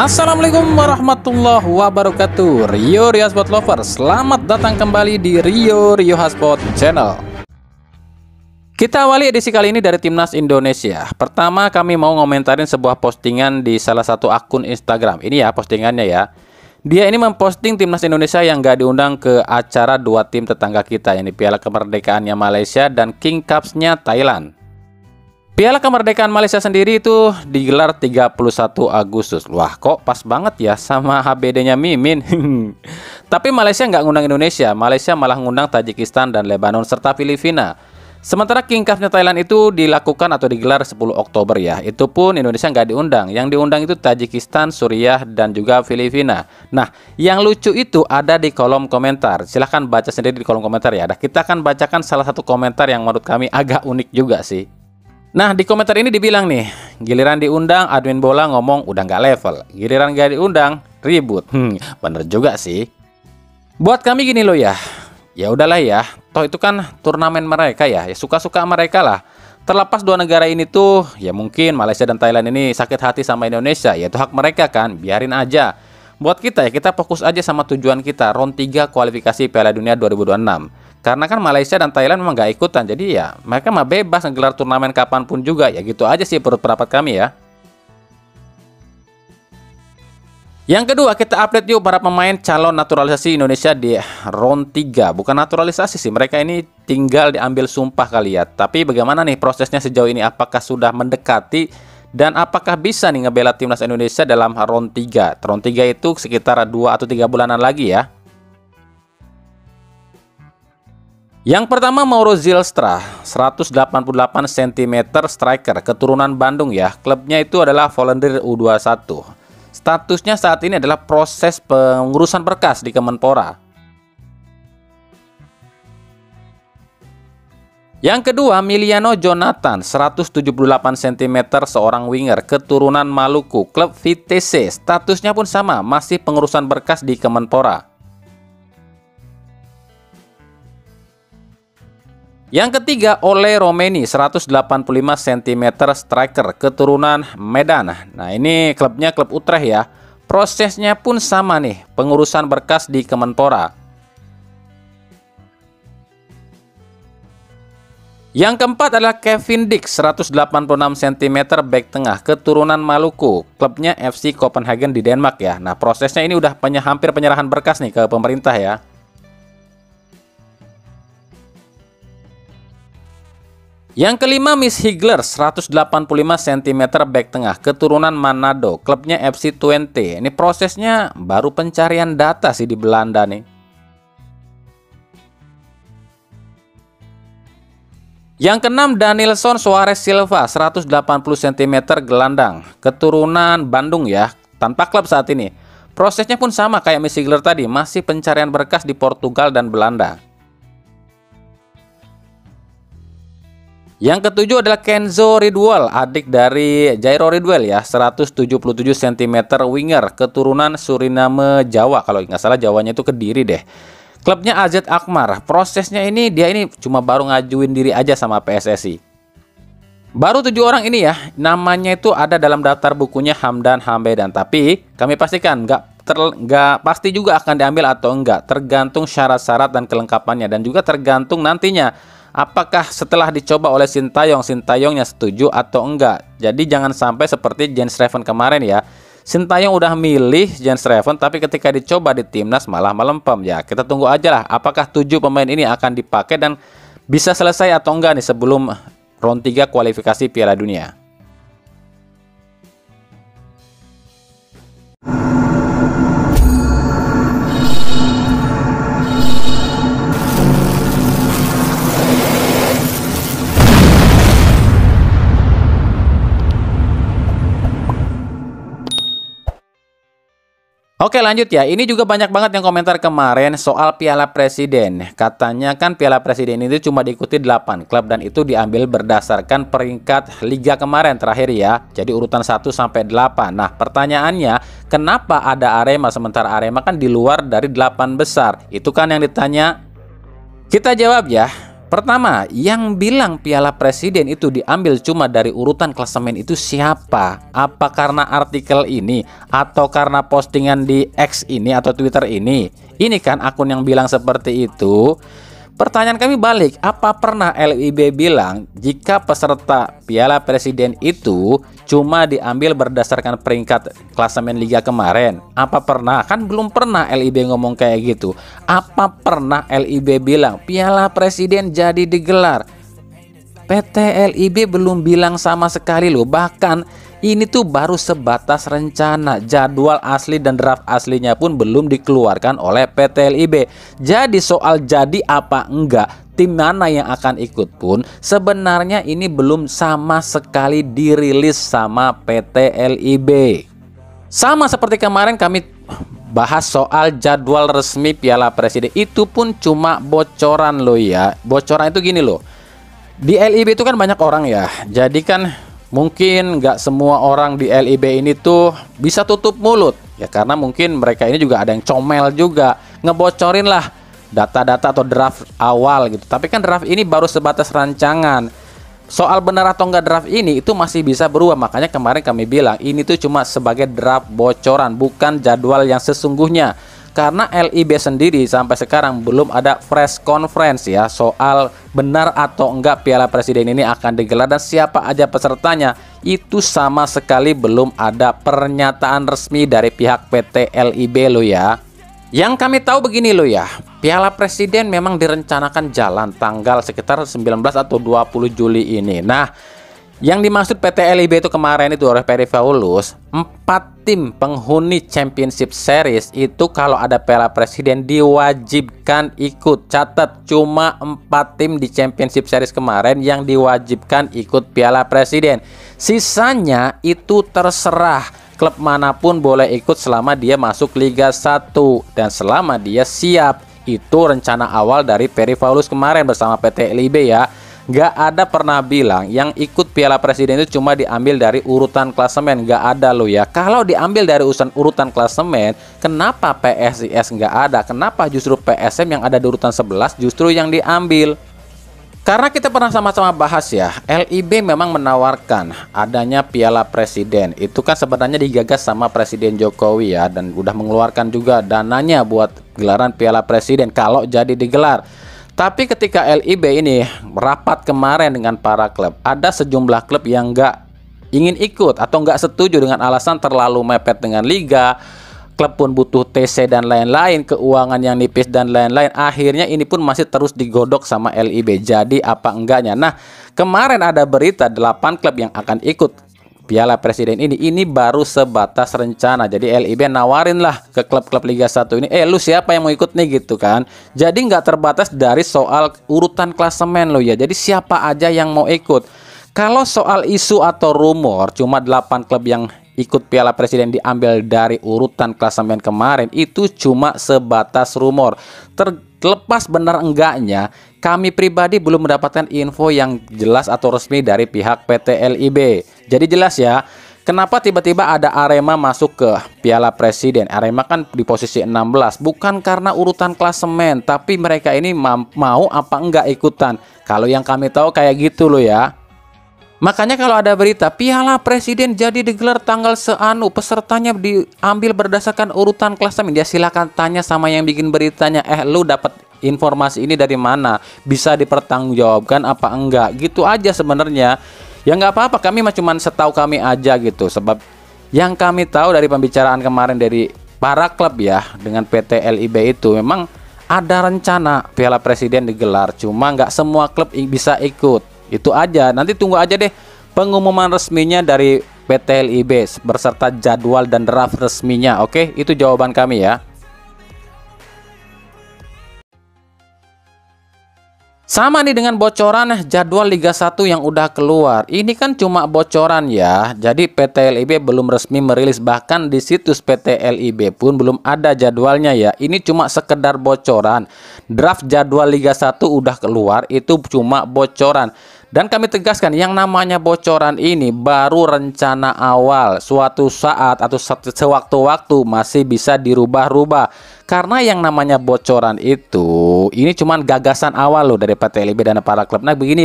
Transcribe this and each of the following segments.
Assalamualaikum warahmatullahi wabarakatuh. Rio Hotspot Lovers, selamat datang kembali di Rio Hotspot Channel. Kita awali edisi kali ini dari Timnas Indonesia. Pertama, kami mau ngomentarin sebuah postingan di salah satu akun Instagram. Ini ya postingannya ya. Dia ini memposting Timnas Indonesia yang gak diundang ke acara dua tim tetangga kita, yang di Piala Kemerdekaannya Malaysia dan King Cups-nya Thailand. Piala Kemerdekaan Malaysia sendiri itu digelar 31 Agustus. Wah, kok pas banget ya sama HBD-nya Mimin. Tapi Malaysia nggak ngundang Indonesia. Malaysia malah ngundang Tajikistan dan Lebanon serta Filipina. Sementara King Cup-nya Thailand itu dilakukan atau digelar 10 Oktober ya. Itu pun Indonesia nggak diundang. Yang diundang itu Tajikistan, Suriah, dan juga Filipina. Nah, yang lucu itu ada di kolom komentar. Silahkan baca sendiri di kolom komentar ya. Nah, kita akan bacakan salah satu komentar yang menurut kami agak unik juga sih. Nah, di komentar ini dibilang nih, giliran diundang admin bola ngomong udah nggak level, giliran nggak diundang ribut. Bener juga sih. Buat kami gini loh ya, ya udahlah ya, toh itu kan turnamen mereka ya suka-suka mereka lah. Terlepas dua negara ini tuh, ya mungkin Malaysia dan Thailand ini sakit hati sama Indonesia, ya itu hak mereka kan, biarin aja. Buat kita ya, kita fokus aja sama tujuan kita, round 3 kualifikasi Piala Dunia 2026. Karena kan Malaysia dan Thailand memang gak ikutan, jadi ya mereka mah bebas ngegelar turnamen kapanpun juga. Ya gitu aja sih menurut pendapat kami ya. Yang kedua, kita update yuk para pemain calon naturalisasi Indonesia di round 3. Bukan naturalisasi sih, mereka ini tinggal diambil sumpah kali ya. Tapi bagaimana nih prosesnya sejauh ini? Apakah sudah mendekati dan apakah bisa nih ngebela timnas Indonesia dalam round 3? Round 3 itu sekitar 2 atau 3 bulanan lagi ya. Yang pertama, Mauro Zylstra, 188 cm striker, keturunan Bandung ya. Klubnya itu adalah Volunteer U21. Statusnya saat ini adalah proses pengurusan berkas di Kemenpora. Yang kedua, Miliano Jonathan, 178 cm, seorang winger, keturunan Maluku, klub VTC. Statusnya pun sama, masih pengurusan berkas di Kemenpora. Yang ketiga, Ole Romeni, 185 cm striker, keturunan Medan. Nah, ini klubnya klub Utrecht ya. Prosesnya pun sama nih, pengurusan berkas di Kemenpora. Yang keempat adalah Kevin Dix, 186 cm back tengah, keturunan Maluku, klubnya FC Copenhagen di Denmark ya. Nah, prosesnya ini udah hampir penyerahan berkas nih ke pemerintah ya. Yang kelima, Miss Higler, 185 cm back tengah, keturunan Manado, klubnya FC Twente. Ini prosesnya baru pencarian data sih di Belanda nih. Yang keenam, Danilson Suarez Silva, 180 cm gelandang, keturunan Bandung ya, tanpa klub saat ini. Prosesnya pun sama kayak Miss Higler tadi, masih pencarian berkas di Portugal dan Belanda. Yang ketujuh adalah Kenzo Ridwell, adik dari Jairo Ridwell ya, 177 cm winger, keturunan Suriname Jawa. Kalau nggak salah Jawanya itu Kediri deh. Klubnya AZ Alkmaar. Prosesnya ini dia ini cuma baru ngajuin diri aja sama PSSI. Baru 7 orang ini ya, namanya itu ada dalam daftar bukunya Hamdan Hambedan. Tapi kami pastikan nggak pasti juga akan diambil atau enggak, tergantung syarat-syarat dan kelengkapannya, dan juga tergantung nantinya apakah setelah dicoba oleh Sintayongnya setuju atau enggak. Jadi jangan sampai seperti Jens Reven kemarin ya. Sintayong udah milih Jens Reven, tapi ketika dicoba di timnas malah melempem ya. Kita tunggu aja lah apakah 7 pemain ini akan dipakai dan bisa selesai atau enggak nih sebelum round 3 kualifikasi Piala Dunia. Oke, lanjut ya. Ini juga banyak banget yang komentar kemarin soal Piala Presiden. Katanya kan Piala Presiden itu cuma diikuti 8 klub dan itu diambil berdasarkan peringkat liga kemarin terakhir ya. Jadi urutan 1 sampai 8. Nah, pertanyaannya, kenapa ada Arema sementara Arema kan di luar dari 8 besar? Itu kan yang ditanya. Kita jawab ya. Pertama, yang bilang Piala Presiden itu diambil cuma dari urutan klasemen itu siapa? Apa karena artikel ini atau karena postingan di X ini atau Twitter ini? Ini kan akun yang bilang seperti itu. Pertanyaan kami balik, apa pernah LIB bilang jika peserta Piala Presiden itu cuma diambil berdasarkan peringkat klasemen Liga kemarin? Apa pernah? Kan belum pernah LIB ngomong kayak gitu. Apa pernah LIB bilang Piala Presiden jadi digelar? PT LIB belum bilang sama sekali loh. Bahkan ini tuh baru sebatas rencana, jadwal asli dan draft aslinya pun belum dikeluarkan oleh PT LIB. Jadi soal jadi apa enggak, tim mana yang akan ikut pun sebenarnya ini belum sama sekali dirilis sama PT LIB. Sama seperti kemarin kami bahas soal jadwal resmi Piala Presiden, itu pun cuma bocoran loh ya. Bocoran itu gini loh, di LIB itu kan banyak orang ya, jadi kan mungkin nggak semua orang di LIB ini tuh bisa tutup mulut ya, karena mungkin mereka ini juga ada yang comel juga, ngebocorin lah data-data atau draft awal gitu. Tapi kan draft ini baru sebatas rancangan. Soal benar atau enggak draft ini itu masih bisa berubah. Makanya kemarin kami bilang ini tuh cuma sebagai draft bocoran, bukan jadwal yang sesungguhnya. Karena LIB sendiri sampai sekarang belum ada press conference ya soal benar atau enggak Piala Presiden ini akan digelar dan siapa aja pesertanya. Itu sama sekali belum ada pernyataan resmi dari pihak PT LIB lo ya. Yang kami tahu begini lo ya, Piala Presiden memang direncanakan jalan tanggal sekitar 19 atau 20 Juli ini. Nah, yang dimaksud PT LIB itu kemarin itu oleh Perry Paulus, 4 tim penghuni Championship Series itu kalau ada Piala Presiden diwajibkan ikut. Catat, cuma 4 tim di Championship Series kemarin yang diwajibkan ikut Piala Presiden. Sisanya itu terserah, klub manapun boleh ikut selama dia masuk Liga 1 dan selama dia siap. Itu rencana awal dari Perry Paulus kemarin bersama PT LIB ya. Gak ada pernah bilang yang ikut Piala Presiden itu cuma diambil dari urutan klasemen. Gak ada loh ya. Kalau diambil dari urutan klasemen, kenapa PSIS gak ada? Kenapa justru PSM yang ada di urutan 11 justru yang diambil? Karena kita pernah sama-sama bahas ya, LIB memang menawarkan adanya Piala Presiden. Itu kan sebenarnya digagas sama Presiden Jokowi ya, dan udah mengeluarkan juga dananya buat gelaran Piala Presiden kalau jadi digelar. Tapi ketika LIB ini rapat kemarin dengan para klub, ada sejumlah klub yang nggak ingin ikut atau nggak setuju dengan alasan terlalu mepet dengan liga. Klub pun butuh TC dan lain-lain, keuangan yang nipis dan lain-lain. Akhirnya ini pun masih terus digodok sama LIB. Jadi apa enggaknya? Nah, kemarin ada berita 8 klub yang akan ikut Piala Presiden ini baru sebatas rencana. Jadi LIB nawarin lah ke klub-klub Liga 1 ini, lu siapa yang mau ikut nih gitu kan. Jadi nggak terbatas dari soal urutan klasemen lo ya. Jadi siapa aja yang mau ikut. Kalau soal isu atau rumor cuma 8 klub yang ikut Piala Presiden diambil dari urutan klasemen kemarin, itu cuma sebatas rumor. Terlepas benar enggaknya, kami pribadi belum mendapatkan info yang jelas atau resmi dari pihak PT LIB. Jadi jelas ya, kenapa tiba-tiba ada Arema masuk ke Piala Presiden. Arema kan di posisi 16, bukan karena urutan klasemen, tapi mereka ini mau apa enggak ikutan. Kalau yang kami tahu kayak gitu loh ya. Makanya kalau ada berita Piala Presiden jadi digelar tanggal seanu, pesertanya diambil berdasarkan urutan klasemen, ya silakan tanya sama yang bikin beritanya, lu dapat informasi ini dari mana? Bisa dipertanggungjawabkan apa enggak? Gitu aja sebenarnya. Ya nggak apa-apa, kami cuma setahu kami aja gitu. Sebab yang kami tahu dari pembicaraan kemarin dari para klub ya dengan PT LIB itu memang ada rencana Piala Presiden digelar, cuma nggak semua klub bisa ikut. Itu aja, nanti tunggu aja deh pengumuman resminya dari PT LIB berserta jadwal dan draft resminya. Oke, itu jawaban kami ya. Sama nih dengan bocoran jadwal Liga 1 yang udah keluar. Ini kan cuma bocoran ya. Jadi PT LIB belum resmi merilis, bahkan di situs PT LIB pun belum ada jadwalnya ya. Ini cuma sekedar bocoran. Draft jadwal Liga 1 udah keluar, itu cuma bocoran. Dan kami tegaskan yang namanya bocoran ini baru rencana awal, suatu saat atau sewaktu-waktu masih bisa dirubah-rubah. Karena yang namanya bocoran itu ini cuman gagasan awal loh dari PT LIB dan para klub. Nah begini,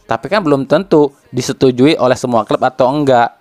tapi kan belum tentu disetujui oleh semua klub atau enggak.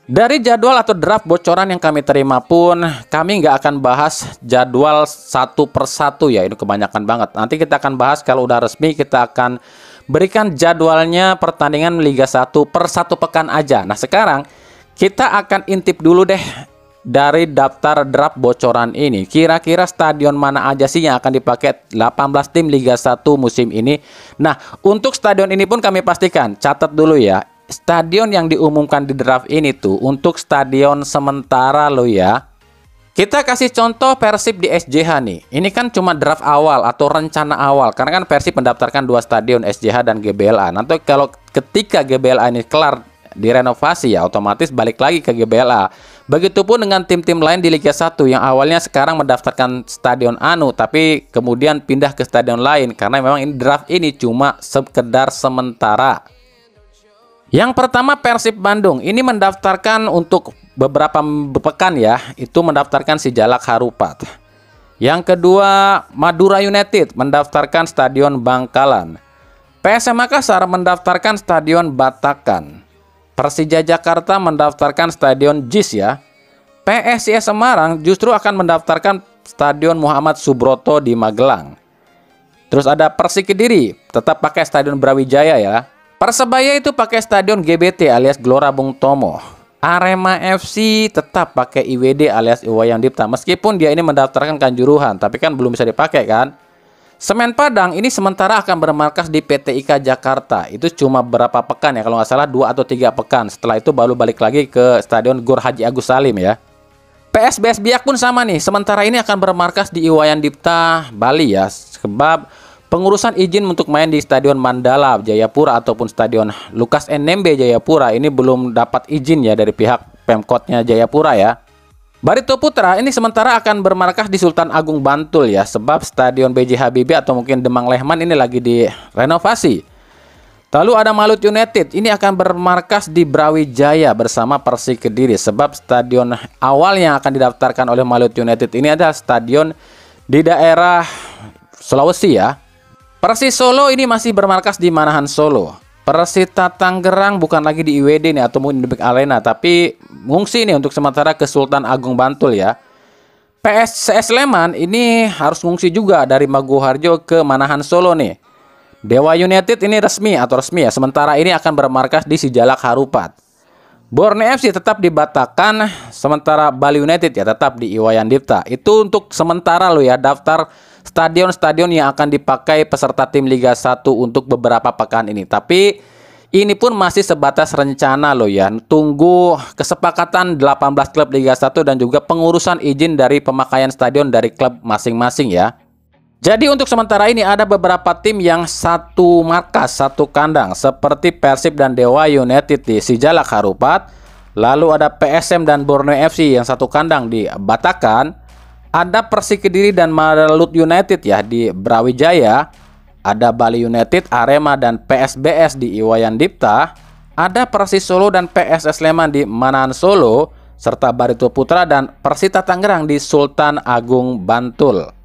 Dari jadwal atau draft bocoran yang kami terima pun, kami nggak akan bahas jadwal satu persatu ya, ini kebanyakan banget. Nanti kita akan bahas kalau udah resmi, kita akan berikan jadwalnya pertandingan Liga 1 per satu pekan aja. Nah sekarang kita akan intip dulu deh dari daftar draft bocoran ini. Kira-kira stadion mana aja sih yang akan dipakai 18 tim Liga 1 musim ini. Nah untuk stadion ini pun kami pastikan, catat dulu ya. Stadion yang diumumkan di draft ini tuh untuk stadion sementara lo ya. Kita kasih contoh Persib di SJH nih. Ini kan cuma draft awal atau rencana awal. Karena kan Persib mendaftarkan 2 stadion SJH dan GBLA. Nanti kalau ketika GBLA ini kelar direnovasi ya otomatis balik lagi ke GBLA. Begitupun dengan tim-tim lain di Liga 1 yang awalnya sekarang mendaftarkan stadion anu tapi kemudian pindah ke stadion lain karena memang ini draft ini cuma sekedar sementara. Yang pertama Persib Bandung ini mendaftarkan untuk beberapa pekan ya, itu mendaftarkan si Jalak Harupat. Yang kedua Madura United mendaftarkan Stadion Bangkalan. PSM Makassar mendaftarkan Stadion Batakan. Persija Jakarta mendaftarkan Stadion JIS ya. PSIS Semarang justru akan mendaftarkan Stadion Muhammad Subroto di Magelang. Terus ada Persik Kediri tetap pakai Stadion Brawijaya ya. Persebaya itu pakai Stadion GBT alias Gelora Bung Tomo. Arema FC tetap pakai IWD alias Iwayan Dipta. Meskipun dia ini mendaftarkan Kanjuruhan, tapi kan belum bisa dipakai kan. Semen Padang ini sementara akan bermarkas di PT IKA Jakarta. Itu cuma berapa pekan ya, kalau nggak salah 2 atau 3 pekan. Setelah itu baru balik lagi ke Stadion Gor Haji Agus Salim ya. PSBS Biak pun sama nih. Sementara ini akan bermarkas di Iwayan Dipta, Bali ya. Sebab pengurusan izin untuk main di Stadion Mandala Jayapura ataupun Stadion Lukas NMB Jayapura ini belum dapat izin ya dari pihak Pemkotnya Jayapura ya. Barito Putra ini sementara akan bermarkas di Sultan Agung Bantul ya, sebab Stadion B.J. Habibie atau mungkin Demang Lehman ini lagi direnovasi. Lalu ada Malut United ini akan bermarkas di Brawijaya bersama Persik Kediri, sebab stadion awal yang akan didaftarkan oleh Malut United ini adalah stadion di daerah Sulawesi ya. Persis Solo ini masih bermarkas di Manahan Solo. Persita Tangerang bukan lagi di IWD nih atau mungkin di Big Arena, tapi ngungsi nih untuk sementara ke Sultan Agung Bantul ya. PSCS Sleman ini harus ngungsi juga dari Maguwoharjo ke Manahan Solo nih. Dewa United ini resmi ya, sementara ini akan bermarkas di Sijalak Harupat. Borneo FC tetap di Batakan, sementara Bali United ya tetap di Iwayan Dipta. Itu untuk sementara lo ya daftar stadion-stadion yang akan dipakai peserta tim Liga 1 untuk beberapa pekan ini. Tapi ini pun masih sebatas rencana loh ya. Tunggu kesepakatan 18 klub Liga 1 dan juga pengurusan izin dari pemakaian stadion dari klub masing-masing ya. Jadi untuk sementara ini ada beberapa tim yang satu markas, satu kandang seperti Persib dan Dewa United di Sijalak Harupat. Lalu ada PSM dan Borneo FC yang satu kandang di Batakan. Ada Persik Kediri dan Malut United ya di Brawijaya. Ada Bali United, Arema dan PSBS di Iwayan Dipta. Ada Persis Solo dan PSS Sleman di Manahan Solo, serta Barito Putra dan Persita Tangerang di Sultan Agung Bantul.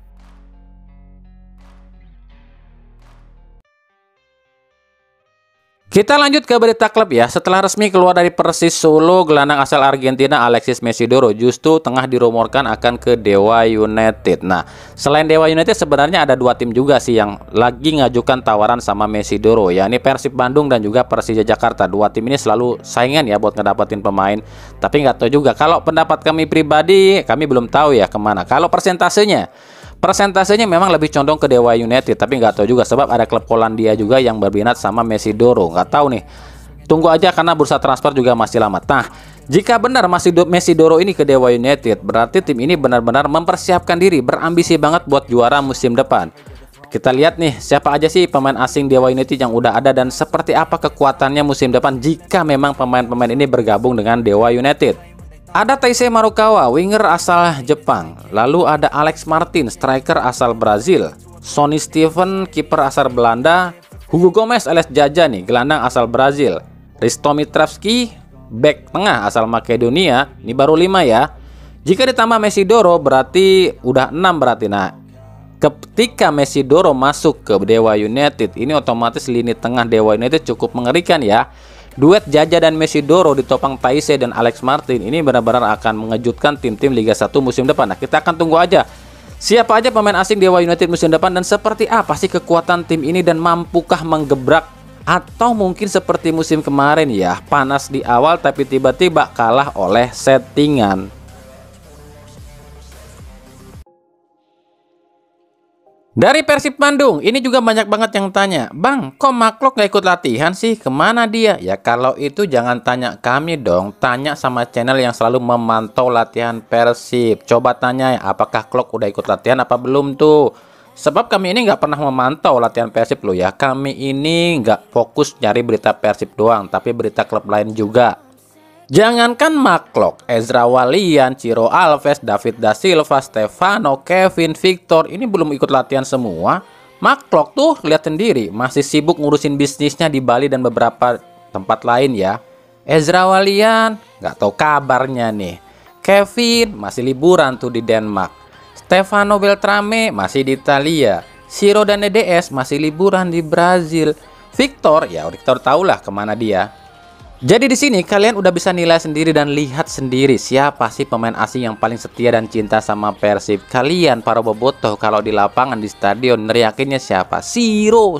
Kita lanjut ke berita klub ya. Setelah resmi keluar dari Persis Solo, gelandang asal Argentina Alexis Mesidoro justru tengah dirumorkan akan ke Dewa United. Nah, selain Dewa United sebenarnya ada 2 tim juga sih yang lagi ngajukan tawaran sama Mesidoro, yakni Persib Bandung dan juga Persija Jakarta. 2 tim ini selalu saingan ya buat ngedapetin pemain. Tapi nggak tahu juga. Kalau pendapat kami pribadi, kami belum tahu ya kemana. Kalau Persentasenya memang lebih condong ke Dewa United, tapi nggak tahu juga sebab ada klub Polandia juga yang berminat sama Mesidoro. Nggak tahu nih. Tunggu aja karena bursa transfer juga masih lama. Nah, jika benar Mesidoro ini ke Dewa United, berarti tim ini benar-benar mempersiapkan diri, berambisi banget buat juara musim depan. Kita lihat nih siapa aja sih pemain asing Dewa United yang udah ada dan seperti apa kekuatannya musim depan jika memang pemain-pemain ini bergabung dengan Dewa United. Ada Taisei Marukawa, winger asal Jepang. Lalu ada Alex Martin, striker asal Brazil. Sonny Steven, kiper asal Belanda. Hugo Gomez alias Jaja nih, gelandang asal Brazil. Risto Mitravski, bek tengah asal Makedonia, ini baru 5 ya. Jika ditambah Mesidoro berarti udah 6 berarti. Nah, ketika Mesidoro masuk ke Dewa United, ini otomatis lini tengah Dewa United cukup mengerikan ya. Duet Jaja dan Mesidoro ditopang Taise dan Alex Martin ini benar-benar akan mengejutkan tim-tim Liga 1 musim depan. Nah, kita akan tunggu aja siapa aja pemain asing Dewa United musim depan dan seperti apa sih kekuatan tim ini dan mampukah menggebrak, atau mungkin seperti musim kemarin ya, panas di awal tapi tiba-tiba kalah oleh settingan. Dari Persib Bandung, ini juga banyak banget yang tanya, Bang, kok Maklok gak ikut latihan sih? Kemana dia? Ya kalau itu jangan tanya kami dong, tanya sama channel yang selalu memantau latihan Persib. Coba tanya, apakah Klok udah ikut latihan apa belum tuh? Sebab kami ini nggak pernah memantau latihan Persib loh ya. Kami ini nggak fokus nyari berita Persib doang, tapi berita klub lain juga. Jangankan Maklok, Ezra Walian, Ciro Alves, David Da Silva, Stefano, Kevin, Victor, ini belum ikut latihan semua. Maklok tuh lihat sendiri, masih sibuk ngurusin bisnisnya di Bali dan beberapa tempat lain ya. Ezra Walian, nggak tahu kabarnya nih. Kevin masih liburan tuh di Denmark. Stefano Beltrame masih di Italia. Ciro dan DDS masih liburan di Brazil. Victor, ya Victor tahulah kemana dia. Jadi di sini kalian udah bisa nilai sendiri dan lihat sendiri siapa sih pemain asing yang paling setia dan cinta sama Persib. Kalian para bobotoh kalau di lapangan di stadion neriakinnya siapa? Siro.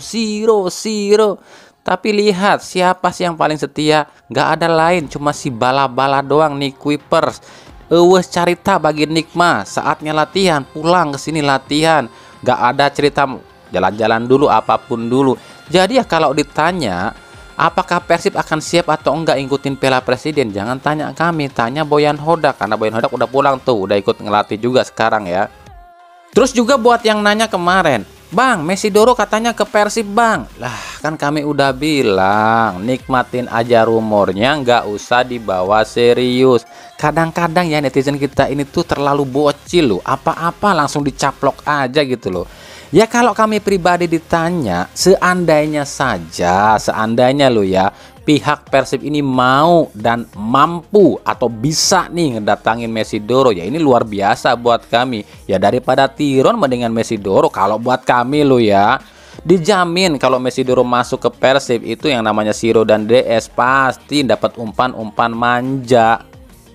Tapi lihat siapa sih yang paling setia? Gak ada lain, cuma si bala-bala doang nih, Kuipers. Wes cerita bagi Nikma, saatnya latihan, pulang ke sini latihan. Gak ada cerita jalan-jalan dulu, apapun dulu. Jadi ya kalau ditanya apakah Persib akan siap atau enggak ngikutin Piala Presiden, jangan tanya kami, tanya Boyan Hodak, karena Boyan Hodak udah pulang tuh, udah ikut ngelatih juga sekarang ya. Terus juga buat yang nanya kemarin, Bang, Mesidoro katanya ke Persib Bang. Lah kan kami udah bilang, nikmatin aja rumornya, nggak usah dibawa serius. Kadang-kadang ya netizen kita ini tuh terlalu bocil loh, apa-apa langsung dicaplok aja gitu loh. Ya kalau kami pribadi ditanya, seandainya saja, seandainya lo ya, pihak Persib ini mau dan mampu atau bisa nih ngedatangin Mesidoro, ya ini luar biasa buat kami. Ya daripada Tiron mendingan Mesidoro kalau buat kami lo ya. Dijamin kalau Mesidoro masuk ke Persib itu yang namanya Siro dan DS pasti dapat umpan-umpan manja.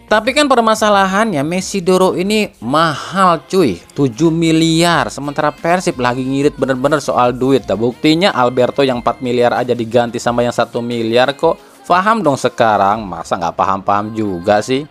Tapi kan permasalahannya Mesidoro ini mahal cuy, 7 miliar. Sementara Persib lagi ngirit bener-bener soal duit. Nah, buktinya Alberto yang 4 miliar aja diganti sama yang 1 miliar kok. Paham dong sekarang, masa nggak paham-paham juga sih?